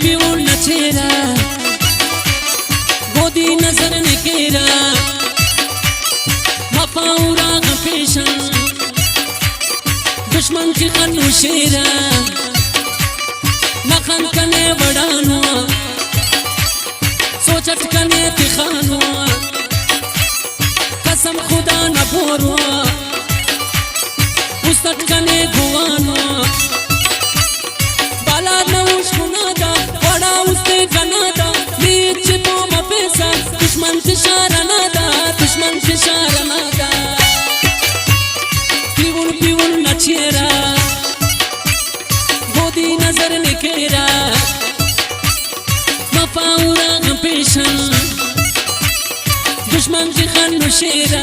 पिवुन नचेरा गोदी नजर निकेरा मफाउरा गपेशन दुश्मन की खनु शेरा नखन कने बड़ानो सोचत कने तिखानो कसम खुदा न बोरो उस्तत कने गुवानो बाला नौश कुनादा बड़ा उस्ते कनादा नीचे बोम पैसा दुश्मन से शारा नादा दुश्मन से शारा नादा पिवुन पिवुन नचेरा गोदी नजर निकेरा मफाउरा गपेशन दुश्मन की खनु शेरा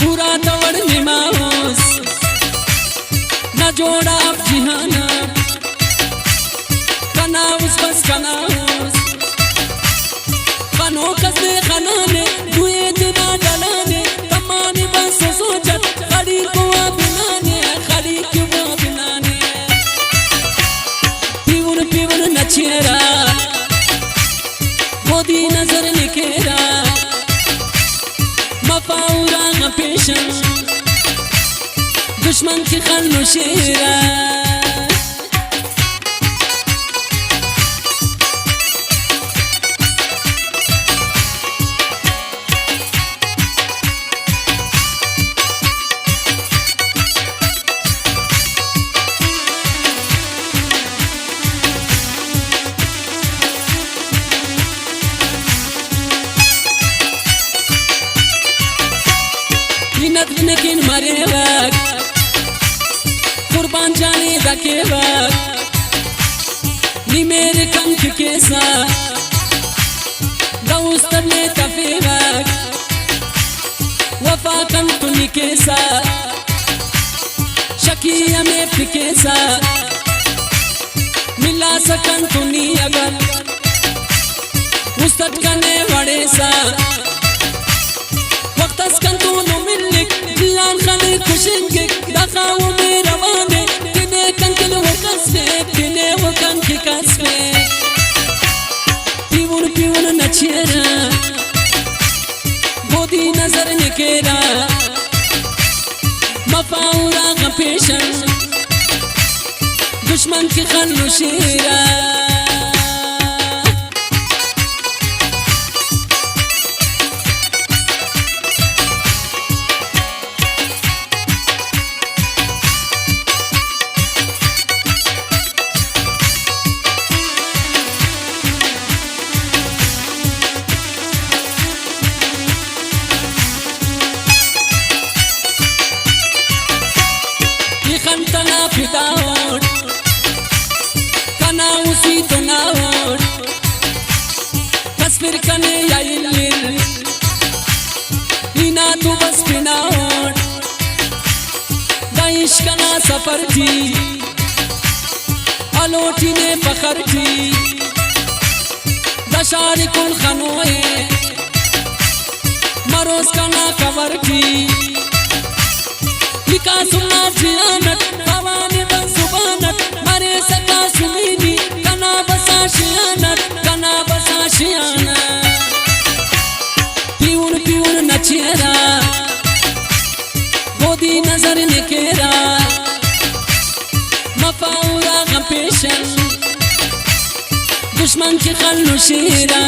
पूरा दौड़ निमाओस ना जोड़ा अब जिहाना कनाउस बस कनाउस खनो कसने खनाने दुए दिना डलाने तमानी बस सोचत खड़ी कुआ बिनाने खड़ी कुआ बिनाने पिवुन पिवुन नचेरा गोदी नजर निकेरा मफाउरा गपेशन दुश्मन की खनु शेरा लेकिन मरे वक्त कुर्बान जाने दके वक्त नी मेरे कंठ के साथ गौस्तब ने तफे वक्त वफा कंठ के साथ शकीया में फिके साथ मिला सकन तुनी अगर उस्तद कने बड़े साथ वक्त कन तू दिलान खली खुशिंगे दखाओ मेरा वाने तिने कंकल वो कसले तिने वो कंकी कसले पिवुन पिवुन नचेरा गोदी नजर निकेरा मफाउरा गपेशन दुश्मन की खनु शेरा खंतना फिदाओट कना उसी तो नाओट तस्वीर कने या इल्लिल इना तू बस फिनाओट दाइश कना सफर थी अलोटी ने फखर थी दशारी कुल खनोए मरोज कना कवर थी लिखा सुना जियानत भवानी बंसुबानत मरे सका सुमीनी कना बसा शियानत पिवुन पिवुन नचेरा गोदी नजर निकेरा मफाउरा गपेशन दुश्मन की खनु शेरा